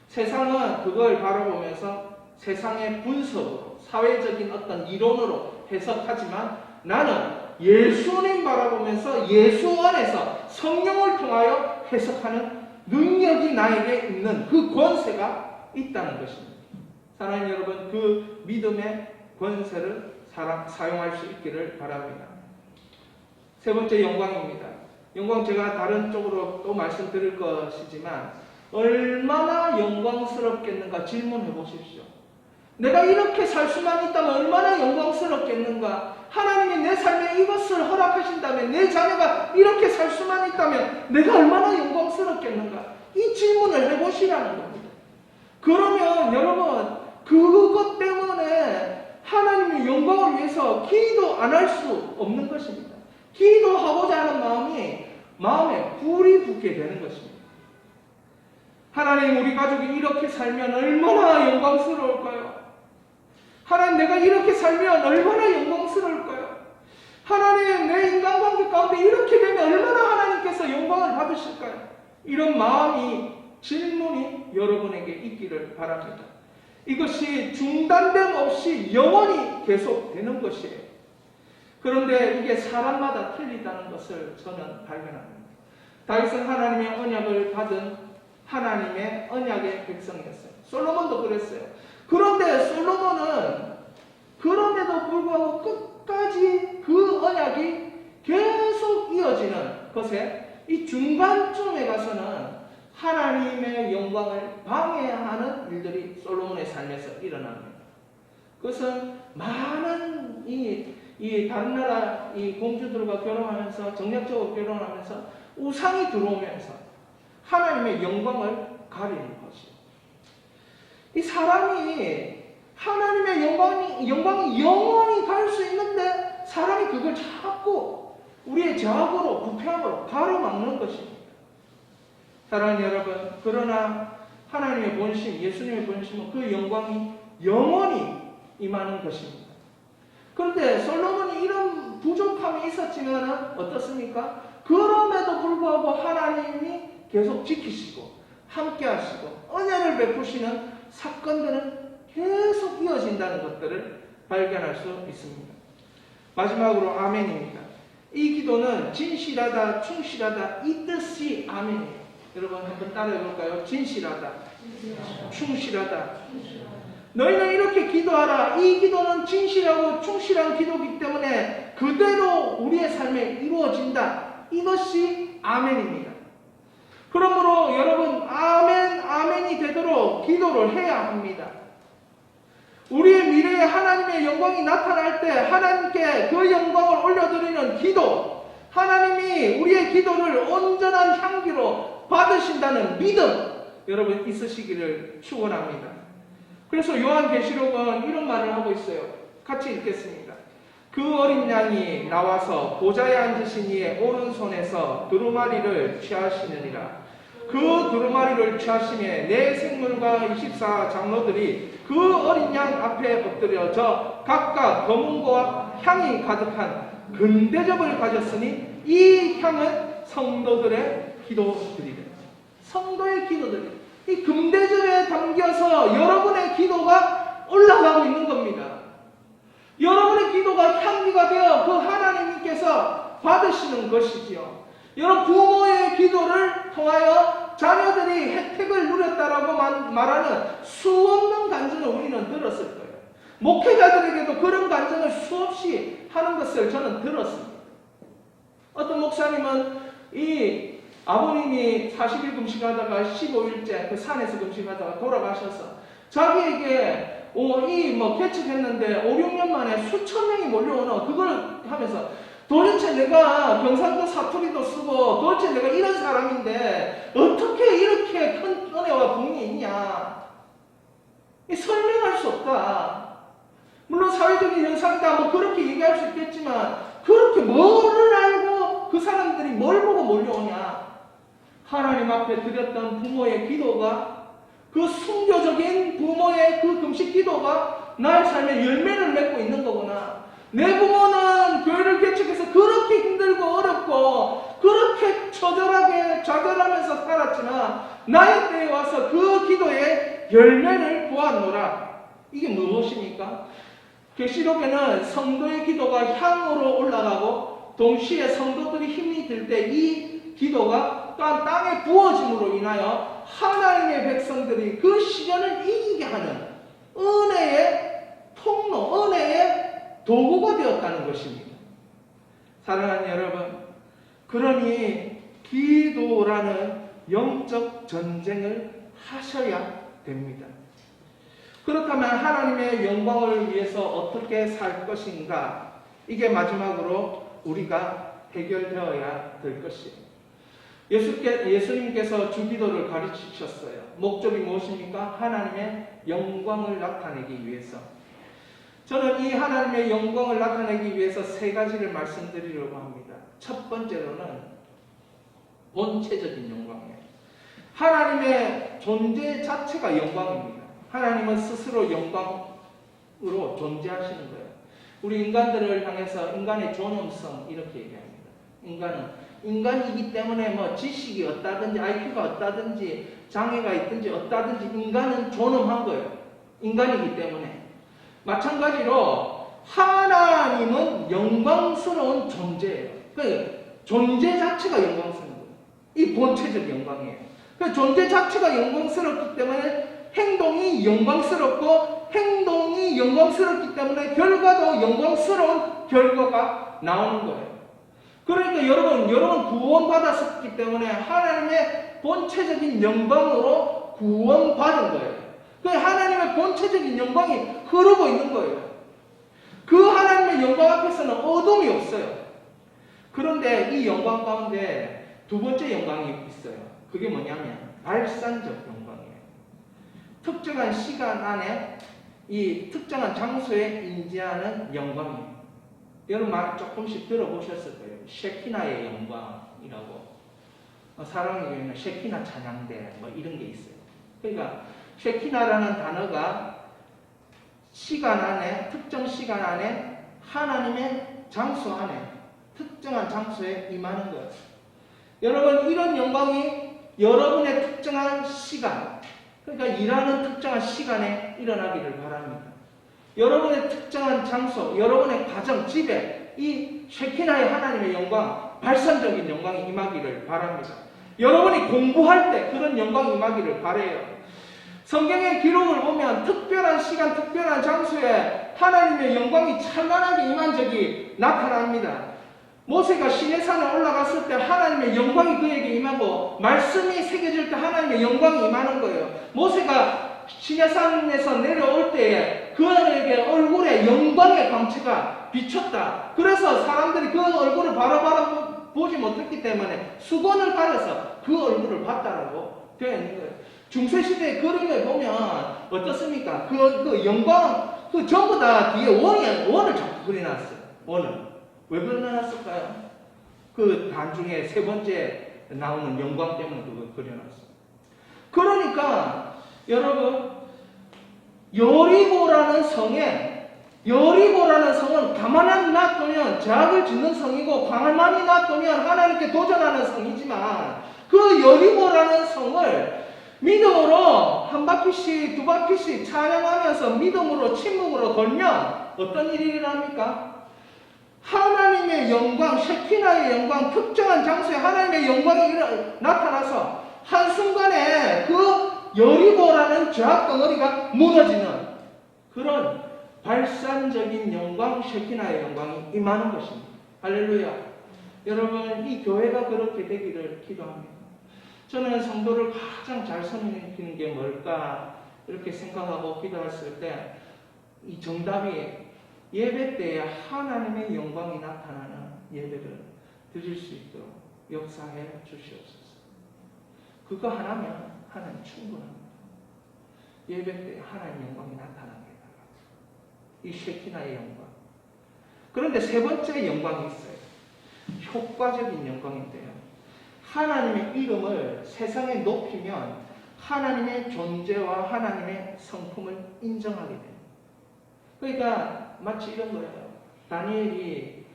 Speaker 1: 세상은 그걸 바라보면서 세상의 분석으로, 사회적인 어떤 이론으로 해석하지만, 나는 예수님 바라보면서 예수 안에서 성령을 통하여 해석하는 능력이 나에게 있는 그 권세가 있다는 것입니다. 사랑하는 여러분, 그 믿음의 권세를 사용할 수 있기를 바랍니다. 세 번째, 영광입니다. 영광, 제가 다른 쪽으로 또 말씀드릴 것이지만 얼마나 영광스럽겠는가 질문해 보십시오. 내가 이렇게 살 수만 있다면 얼마나 영광스럽겠는가. 하나님이 내 삶에 이것을 허락하신다면, 내 자녀가 이렇게 살 수만 있다면 내가 얼마나 영광스럽겠는가. 이 질문을 해보시라는 겁니다. 그러면 여러분, 그것 때문에 하나님의 영광을 위해서 기도 안 할 수 없는 것입니다. 기도하고자 하는 마음에 불이 붙게 되는 것입니다. 하나님, 우리 가족이 이렇게 살면 얼마나 영광스러울까요? 하나님, 내가 이렇게 살면 얼마나 영광스러울까요? 하나님, 내 인간관계 가운데 이렇게 되면 얼마나 하나님께서 영광을 받으실까요? 이런 질문이 여러분에게 있기를 바랍니다. 이것이 중단됨 없이 영원히 계속되는 것이에요. 그런데 이게 사람마다 틀리다는 것을 저는 발견합니다. 다윗은 하나님의 언약을 받은 하나님의 언약의 백성이었어요. 솔로몬도 그랬어요. 그런데 솔로몬은 그런데도 불구하고 끝까지 그 언약이 계속 이어지는 것에, 이 중간쯤에 가서는 하나님의 영광을 방해하는 일들이 솔로몬의 삶에서 일어납니다. 그것은 많은 이 다른 나라 이 공주들과 결혼하면서 정략적으로 결혼하면서 우상이 들어오면서 하나님의 영광을 가리는 것이에요. 이 사람이 하나님의 영광이 영원히 갈 수 있는데 사람이 그걸 자꾸 우리의 자학으로 부패함으로 가로막는 것입니다. 사랑하는 여러분, 그러나 하나님의 본심, 예수님의 본심은 그 영광이 영원히 임하는 것입니다. 그런데 솔로몬이 이런 부족함이 있었지만 어떻습니까? 그럼에도 불구하고 하나님이 계속 지키시고 함께 하시고 은혜를 베푸시는 사건들은 계속 이어진다는 것들을 발견할 수 있습니다. 마지막으로 아멘입니다. 이 기도는 진실하다, 충실하다, 이 뜻이 아멘이에요. 여러분 한번 따라해 볼까요? 진실하다, 충실하다. 너희는 이렇게 기도하라. 이 기도는 진실하고 충실한 기도이기 때문에 그대로 우리의 삶에 이루어진다. 이것이 아멘입니다. 그러므로 여러분 아멘이 되도록 기도를 해야 합니다. 우리의 미래에 하나님의 영광이 나타날 때 하나님께 그 영광을 올려드리는 기도, 하나님이 우리의 기도를 온전한 향기로 받으신다는 믿음 여러분 있으시기를 축원합니다. 그래서 요한계시록은 이런 말을 하고 있어요. 같이 읽겠습니다. 그 어린 양이 나와서 보좌에 앉으신 이의 오른손에서 두루마리를 취하시느니라. 그 두루마리를 취하심에 내 생물과 24 장로들이 그 어린 양 앞에 엎드려져 각각 검은고와 향이 가득한 금대접을 가졌으니 이 향은 성도들의 기도들이래. 성도의 기도들이 이 금대접에 담겨서 여러분의 기도가 올라가고 있는 겁니다. 여러분의 기도가 향기가 되어 그 하나님께서 받으시는 것이지요. 여러분 부모의 기도를 통하여 자녀들이 혜택을 누렸다라고 말하는 수없는 간증을 우리는 들었을 거예요. 목회자들에게도 그런 간증을 수없이 하는 것을 저는 들었습니다. 어떤 목사님은 이 아버님이 40일 금식하다가 15일째 그 산에서 금식하다가 돌아가셔서 자기에게 개척했는데 5, 6년 만에 수천 명이 몰려오는 그걸 하면서 도대체 내가 경상도 사투리도 쓰고 도대체 내가 이런 사람인데 어떻게 이렇게 큰 은혜와 복이 있냐. 설명할 수 없다. 물론 사회적인 현상이다 그렇게 얘기할 수 있겠지만 그렇게 뭐를 알고 그 사람들이 뭘 보고 몰려오냐. 하나님 앞에 드렸던 부모의 기도가 그 순교적인 부모의 그 금식 기도가 나의 삶에 열매를 맺고 있는 거구나. 내 부모는 교회를 개척해서 그렇게 힘들고 어렵고 그렇게 처절하게 좌절하면서 살았지만 나의 때에 와서 그 기도의 열매를 보았노라. 이게 무엇입니까? 계시록에는 성도의 기도가 향으로 올라가고 동시에 성도들이 힘이 들 때 이 기도가 또한 땅에 부어짐으로 인하여 하나님의 백성들이 그 시련을 이기게 하는 은혜의 통로, 은혜의 도구가 되었다는 것입니다. 사랑하는 여러분, 그러니 기도라는 영적 전쟁을 하셔야 됩니다. 그렇다면 하나님의 영광을 위해서 어떻게 살 것인가? 이게 마지막으로 우리가 해결되어야 될 것입니다. 예수님께서 주기도를 가르치셨어요. 목적이 무엇입니까? 하나님의 영광을 나타내기 위해서. 저는 이 하나님의 영광을 나타내기 위해서 세 가지를 말씀드리려고 합니다. 첫 번째로는 본체적인 영광이에요. 하나님의 존재 자체가 영광입니다. 하나님은 스스로 영광으로 존재하시는 거예요. 우리 인간들을 향해서 인간의 존엄성 이렇게 얘기합니다. 인간이기 때문에 지식이 없다든지 IQ가 없다든지 장애가 있든지 없다든지 인간은 존엄한 거예요. 인간이기 때문에. 마찬가지로 하나님은 영광스러운 존재예요. 그 존재 자체가 영광스러운 거예요. 이 본체적 영광이에요. 그 존재 자체가 영광스럽기 때문에 행동이 영광스럽고 행동이 영광스럽기 때문에 결과도 영광스러운 결과가 나오는 거예요. 그러니까 여러분 구원받았기 때문에 하나님의 본체적인 영광으로 구원받은 거예요. 그 하나님의 본체적인 영광이 흐르고 있는 거예요. 그 하나님의 영광 앞에서는 어둠이 없어요. 그런데 이 영광 가운데 두 번째 영광이 있어요. 그게 뭐냐면 발산적 영광이에요. 특정한 시간 안에 이 특정한 장소에 인지하는 영광이에요. 여러분 말 조금씩 들어보셨을 거예요. 셰키나의 영광이라고. 사랑의 교회는 셰키나 찬양대 뭐 이런 게 있어요. 그러니까 셰키나라는 단어가 시간 안에, 특정 시간 안에 하나님의 장소 안에, 특정한 장소에 임하는 것. 여러분 이런 영광이 여러분의 특정한 시간, 그러니까 일하는 특정한 시간에 일어나기를 바랍니다. 여러분의 특정한 장소, 여러분의 가정, 집에 이 셰키나의 하나님의 영광, 발산적인 영광이 임하기를 바랍니다. 여러분이 공부할 때 그런 영광이 임하기를 바라요. 성경의 기록을 보면 특별한 시간, 특별한 장소에 하나님의 영광이 찬란하게 임한 적이 나타납니다. 모세가 시내산에 올라갔을 때 하나님의 영광이 그에게 임하고 말씀이 새겨질 때 하나님의 영광이 임하는 거예요. 모세가 시내산에서 내려올 때에 그에게 얼굴에 영광의 광채가 비쳤다. 그래서 사람들이 그 얼굴을 바로 보지 못했기 때문에 수건을 가려서 그 얼굴을 봤다라고 되어 있는 거예요. 중세시대의 그림을 보면 어떻습니까? 그 영광, 전부 다 뒤에 원을 자꾸 그려놨어요. 원을. 왜 그려놨을까요? 그 단중에 세 번째 나오는 영광 때문에 그걸 그려놨어요. 그러니까, 여러분, 여리고라는 성은 가만히 놔두면 죄악을 짓는 성이고, 가만히 놔두면 하나님께 도전하는 성이지만, 그 여리고라는 성을 믿음으로 한 바퀴씩, 두 바퀴씩 찬양하면서 믿음으로, 침묵으로 돌면 어떤 일이 일어납니까? 하나님의 영광, 셰키나의 영광, 특정한 장소에 하나님의 영광이 나타나서 한순간에 그 여리고라는 죄악 덩어리가 무너지는 그런 발산적인 영광, 셰키나의 영광이 임하는 것입니다. 할렐루야. 여러분, 이 교회가 그렇게 되기를 기도합니다. 저는 성도를 가장 잘 섬기는 게 뭘까 이렇게 생각하고 기도했을 때 이 정답이 예배 때에 하나님의 영광이 나타나는 예배를 드릴 수 있도록 역사해 주시옵소서. 그거 하나면 하나님 충분합니다. 예배 때에 하나님의 영광이 나타나게 해달라고. 이 셰키나의 영광. 그런데 세 번째 영광이 있어요. 효과적인 영광인데요. 하나님의 이름을 세상에 높이면 하나님의 존재와 하나님의 성품을 인정하게 됩니다. 그러니까 마치 이런 거예요. 다니엘이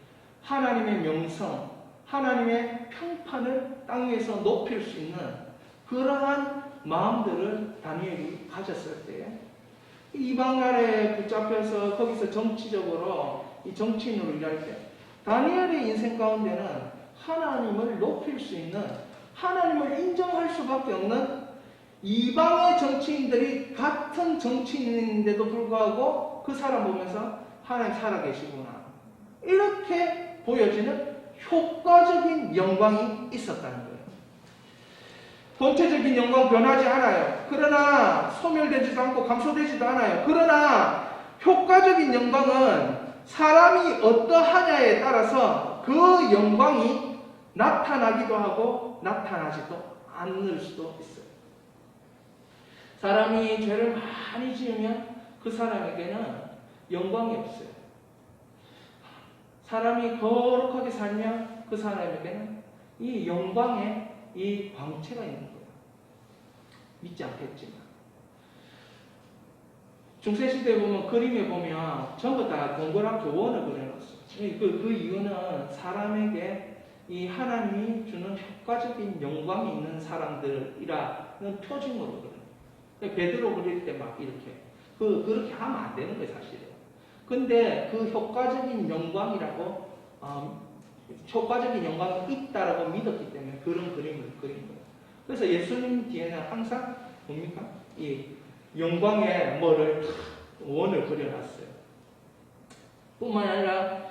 Speaker 1: 하나님의 명성, 하나님의 평판을 땅 위에서 높일 수 있는 그러한 마음들을 다니엘이 가졌을 때 이방 나라에 붙잡혀서 거기서 정치적으로 이 정치인으로 일할 때 다니엘의 인생 가운데는 하나님을 높일 수 있는, 하나님을 인정할 수밖에 없는 이방의 정치인들이 같은 정치인인데도 불구하고 그 사람 보면서 하나님 살아계시구나, 이렇게 보여지는 효과적인 영광이 있었다는 거예요. 본체적인 영광 변하지 않아요. 그러나 소멸되지도 않고 감소되지도 않아요. 그러나 효과적인 영광은 사람이 어떠하냐에 따라서 그 영광이 나타나기도 하고 나타나지도 않을 수도 있어요. 사람이 죄를 많이 지으면 그 사람에게는 영광이 없어요. 사람이 거룩하게 살면 그 사람에게는 이 영광의 이 광채가 있는 거예요. 믿지 않겠지만. 중세시대에 보면, 그림에 보면 전부 다 동그랗게 원을 그려놨어요. 그 이유는 사람에게 이 하나님이 주는 효과적인 영광이 있는 사람들이라는 표징으로 그려요. 베드로 그릴 때 막 이렇게. 그렇게 하면 안 되는 거예요, 사실은. 근데 그 효과적인 영광이라고, 효과적인 영광이 있다라고 믿었기 때문에 그런 그림을 그린 거예요. 그래서 예수님 뒤에는 항상 뭡니까? 이 영광의 뭐를 원을 그려놨어요. 뿐만 아니라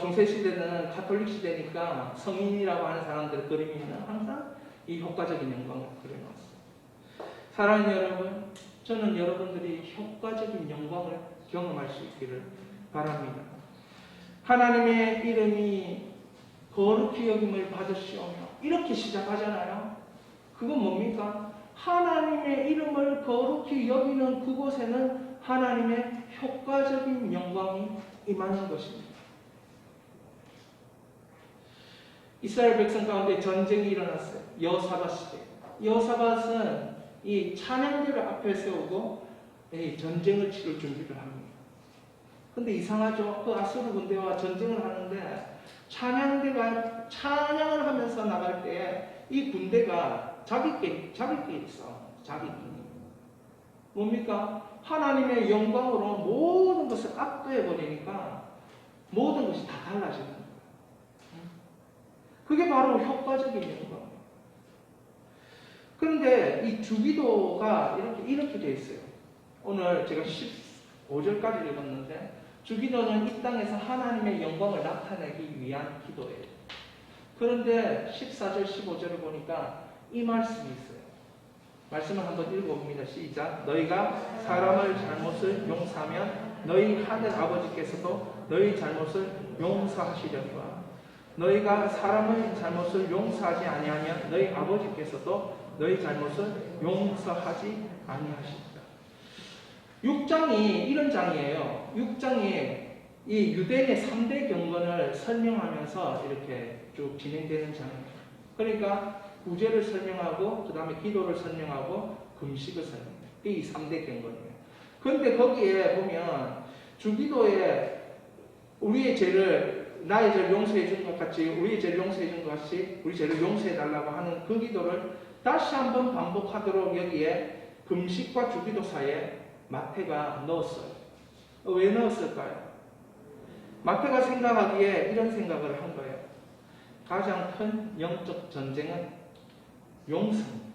Speaker 1: 중세시대는 가톨릭 시대니까 성인이라고 하는 사람들 그림에는 항상 이 효과적인 영광을 그려놨어요. 사랑하는 여러분, 저는 여러분들이 효과적인 영광을 경험할 수 있기를 바랍니다. 하나님의 이름이 거룩히 여김을 받으시오며 이렇게 시작하잖아요. 그건 뭡니까? 하나님의 이름을 거룩히 여기는 그곳에는 하나님의 효과적인 영광이 임하는 것입니다. 이스라엘 백성 가운데 전쟁이 일어났어요. 여호사밧 시대. 여호사밧은 이 찬양대를 앞에 세우고 전쟁을 치를 준비를 합니다. 근데 이상하죠? 그 아수르 군대와 전쟁을 하는데 찬양대가 찬양을 하면서 나갈 때 이 군대가 자기끼리 있어. 자기끼리. 뭡니까? 하나님의 영광으로 모든 것을 압도해 버리니까 모든 것이 다 달라지는 거예요. 그게 바로 효과적인 영광이에요. 그런데 이 주기도가 이렇게 되어 있어요. 오늘 제가 15절까지 읽었는데 주기도는 이 땅에서 하나님의 영광을 나타내기 위한 기도예요. 그런데 14절, 15절을 보니까 이 말씀이 있어요. 말씀을 한번 읽어봅니다. 시작. 너희가 사람을 잘못을 용서하면 너희 하늘 아버지께서도 너희 잘못을 용서하시려니와 너희가 사람의 잘못을 용서하지 아니하면 너희 아버지께서도 너희 잘못을 용서하지 아니하시리라. 6장이 이런 장이에요. 6장이 이 유대인의 3대 경건을 설명하면서 이렇게 쭉 진행되는 장이에요. 그러니까 구제를 설명하고 그 다음에 기도를 설명하고 금식을 설명해요. 이 3대 경건이에요. 그런데 거기에 보면 주기도에 우리의 죄를 나의 죄를 용서해 준 것 같이 우리의 죄를 용서해 준 것 같이 우리 죄를 용서해 달라고 하는 그 기도를 다시 한번 반복하도록 여기에 금식과 주기도 사이에 마태가 넣었어요. 왜 넣었을까요? 마태가 생각하기에 이런 생각을 한 거예요. 가장 큰 영적 전쟁은 용서입니다.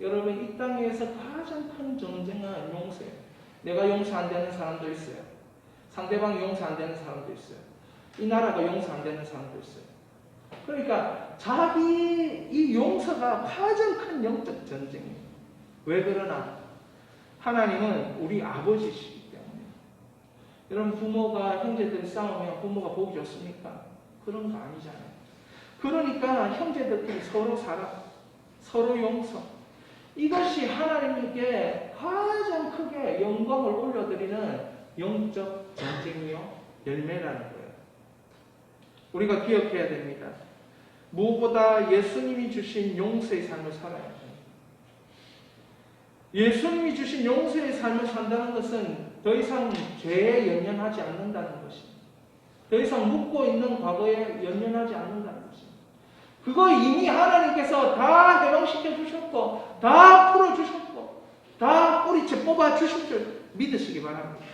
Speaker 1: 여러분, 이 땅에서 가장 큰 전쟁은 용서예요. 내가 용서 안 되는 사람도 있어요. 상대방이 용서 안 되는 사람도 있어요. 이 나라가 용서 안 되는 사람도 있어요. 그러니까 자기 이 용서가 가장 큰 영적 전쟁이에요. 왜 그러나? 하나님은 우리 아버지시기 때문에. 여러분, 부모가 형제들이 싸우면 부모가 보기 좋습니까? 그런 거 아니잖아요. 그러니까 형제들끼리 서로 사랑, 서로 용서. 이것이 하나님께 가장 크게 영광을 올려드리는 영적 전쟁이요 열매라는 거예요. 우리가 기억해야 됩니다. 무엇보다 예수님이 주신 용서의 삶을 살아야 합니다. 예수님이 주신 용서의 삶을 산다는 것은 더 이상 죄에 연연하지 않는다는 것입니다. 더 이상 묻고 있는 과거에 연연하지 않는다는 것입니다. 그거 이미 하나님께서 다 해방시켜 주셨고 다 풀어주셨고 다 뿌리채 뽑아주실 줄 믿으시기 바랍니다.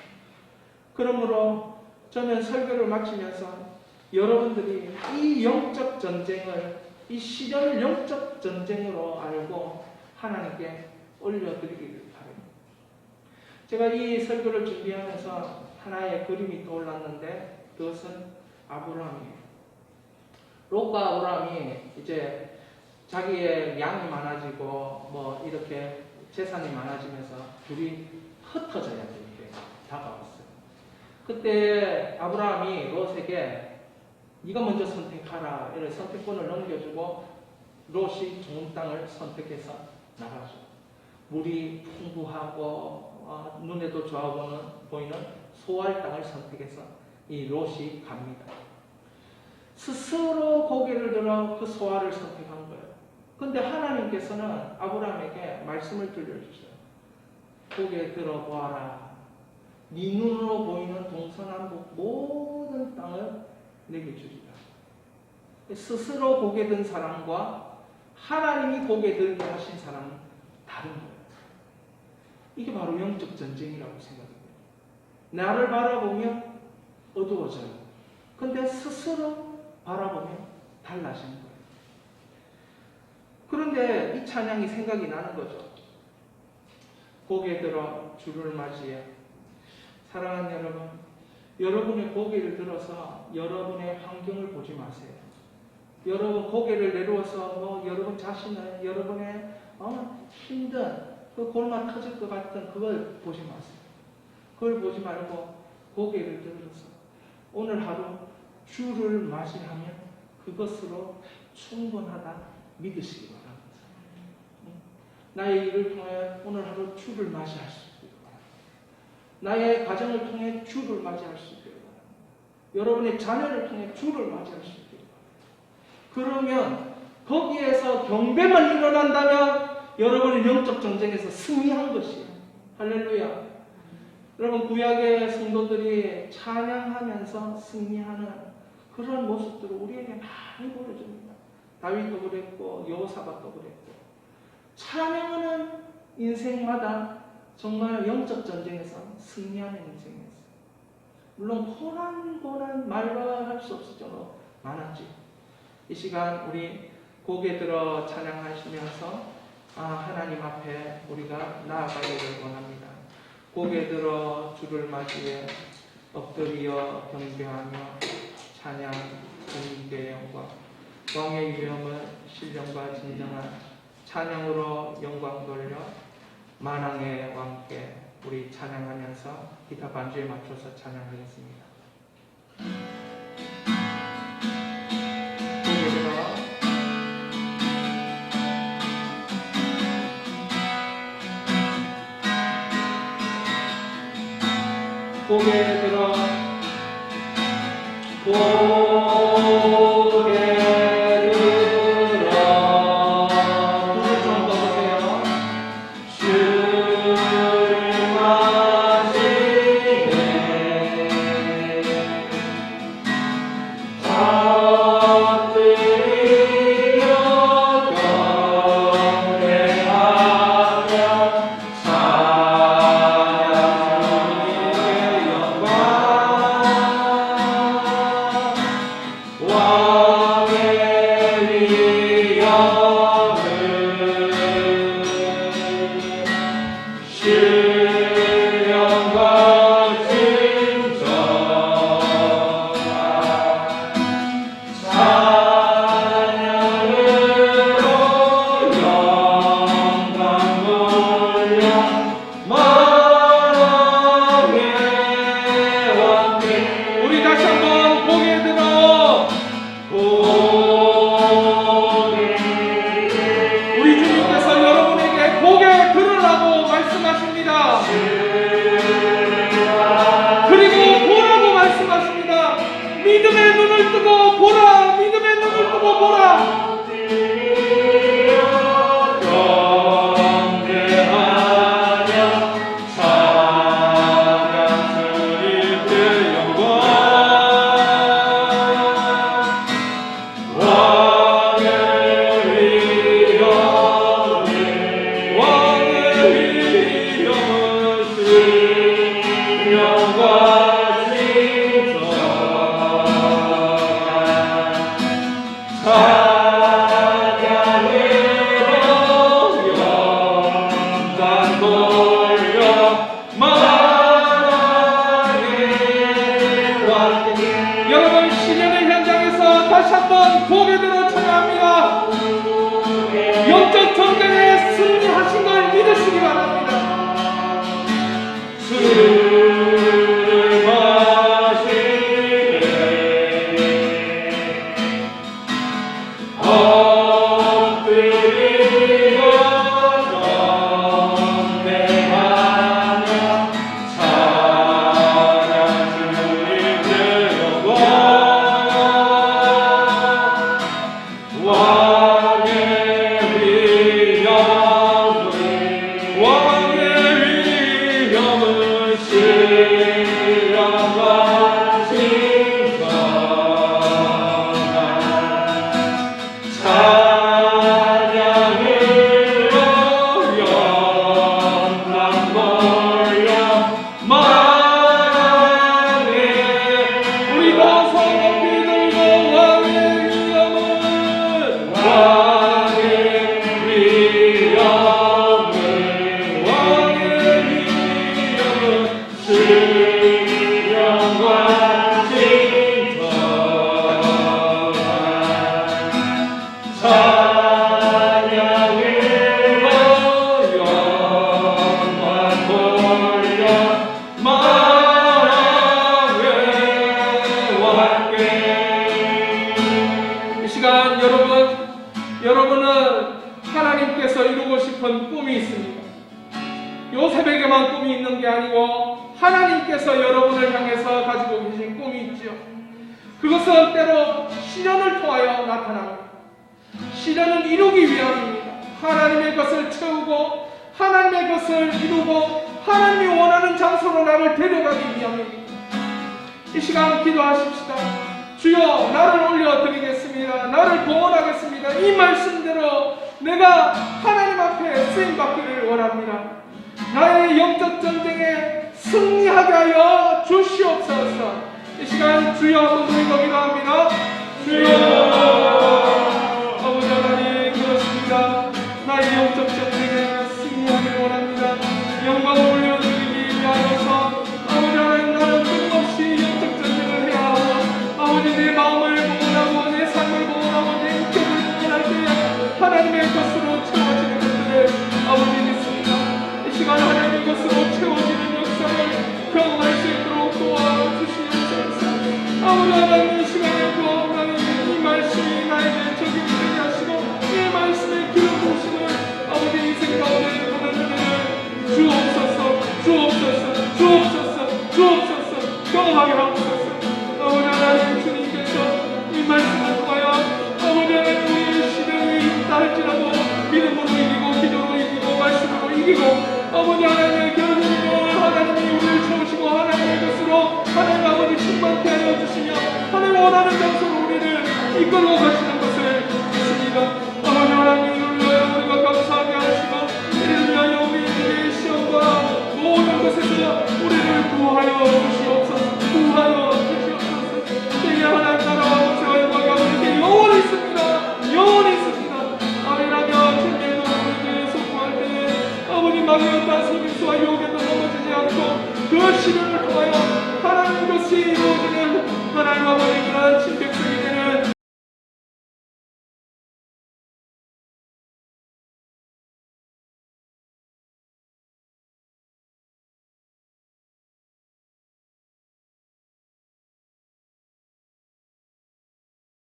Speaker 1: 그러므로 저는 설교를 마치면서 여러분들이 이 영적 전쟁을 이 시련을 영적 전쟁으로 알고 하나님께 올려드리기를 바랍니다. 제가 이 설교를 준비하면서 하나의 그림이 떠올랐는데 그것은 아브라함이에요. 롯과 아브라함이 이제 자기의 양이 많아지고 뭐 이렇게 재산이 많아지면서 둘이 흩어져야 이렇게 다가왔어요. 그때 아브라함이 롯에게 네가 먼저 선택하라 이런 선택권을 넘겨주고 롯이 좋은 땅을 선택해서 나가죠. 물이 풍부하고 눈에도 좋아 보이는 소알 땅을 선택해서 이 롯이 갑니다. 스스로 고개를 들어 그 소알을 선택한 거예요. 그런데 하나님께서는 아브라함에게 말씀을 들려주셔요. 고개 들어 보아라. 네 눈으로 보이는 동서남북 모든 땅을 내게 주리라. 스스로 고개 든 사람과 하나님이 고개 들게 하신 사람은 다른 거예요. 이게 바로 영적 전쟁이라고 생각합니다. 나를 바라보면 어두워져요. 근데 스스로 바라보면 달라지는 거예요. 그런데 이 찬양이 생각이 나는 거죠. 고개 들어 주를 맞이해. 사랑하는 여러분, 여러분의 고개를 들어서 여러분의 환경을 보지 마세요. 여러분 고개를 내려워서 여러분 자신을 여러분의 힘든 그 골마 터질 것 같은 그걸 보지 마세요. 그걸 보지 말고 고개를 들어서 오늘 하루 주를 맞이하면 그것으로 충분하다 믿으시기 바랍니다. 나의 일을 통해 오늘 하루 주를 맞이할 수 있기를 바랍니다. 나의 가정을 통해 주를 맞이할 수 있기를 바랍니다. 여러분의 자녀를 통해 주를 맞이할 수 있기를 바랍니다. 그러면 거기에서 경배만 일어난다면 여러분의 영적 전쟁에서 승리한 것이에요. 할렐루야. 여러분 구약의 성도들이 찬양하면서 승리하는 그런 모습들을 우리에게 많이 보여줍니다. 다윗도 그랬고 여호사밧도 그랬고 찬양하는 인생마다 정말 영적 전쟁에서 승리하는 인생이었어요. 물론 고난 말로 할 수 없을 정도로 많았지. 이 시간 우리 고개 들어 찬양하시면서 하나님 앞에 우리가 나아가기를 원합니다. 고개 들어 주를 맞이해 엎드려 경배하며 찬양 주님께 영광 왕의 위엄을 신령과 진정한 찬양으로 영광 돌려 만왕의 왕께 우리 찬양하면서 기타 반주에 맞춰서 찬양하겠습니다. 고개 들어 고개 들어 불을 좀 떠보세요. 술 마시네 잡들이여 경배하며 믿음의 눈을 뜨고 보라. 믿음의 눈을 뜨고 보라. 여러분 시련의 현장에서 다시 한번 고개 들어 찬양합니다. 영적 전쟁에 승리하신 걸 믿으시기 바랍니다. 술 마시네 엎드리고 경배하며 찬양 주님께 게 아니고 하나님께서 여러분을 향해서 가지고 계신 꿈이 있지요. 그것은 때로 시련을 통하여 나타납니다. 시련은 이루기 위함입니다. 하나님의 것을 채우고 하나님의 것을 이루고 하나님이 원하는 장소로 나를 데려가기 위함입니다. 이 시간 기도하십시다. 주여, 나를 올려드리겠습니다. 나를 구원하겠습니다. 이 말씀대로 내가 하나님 앞에 쓰임받기를 원합니다. 나의 영적 전쟁에 승리하게 하여 주시옵소서. 이 시간 주여 한번 드리고 기도합니다. 주여, 아버지 하나님, 그렇습니다. 나의 영적 전쟁에 승리하기를 원합니다. 영광을 올려드리기 위하여서 아버지 하나님, 나는 끊임없이 영적 전쟁을 해야 하고 아버지 내 마음을 구원하고 내 삶을 구원하고 내 인격을 구원할 때에 하나님의 것으로 채워지는 것들을 아버지 믿습니다. 이 시간 하나님의 것으로 채워지는 역사를 경험할 수 있도록 도와주시옵소서. 아버지 하나님, 이 시간에도 하나님 이 말씀이 나에게 적용이 되게 하시고 이 말씀의 기름 부으심을 아버지 인생 가운데 하나님을 주옵소서, 주옵소서, 주옵소서, 주옵소서, 경험하게 하옵소서. 아버지 하나님, 주님께서 이 말씀을 통하여 아버지 하나님 우리의 시련이 있다 할지라도 믿음으로 이기고 기도로 이기고 말씀으로 이기고 아버지 하나님의 결국으로 하나님이 우리를 채우시고 하나님의 것으로 하나님 아버지 충만케 하여 주시며 하나님 원하는 장소로 우리를 이끌어 가시는 것을 믿습니다. 아버지 하나님, 우리가 감사하게 하시고 이를 위하여 우리의 시험과 모든 것에서 우리를 구하여 주시옵소서. 구하여 주시옵소서. 세계 하나님 나라와 권세와 영광이 우리에게 영원히 있습니다. 영원히 있습니다. 아멘하며 주님의 노릇을 소구할 때에 아버지 막연한 속임수와 유혹에도 넘어지지 않고 그 시련을 통하여 하나님 것이 이루어지는 하나님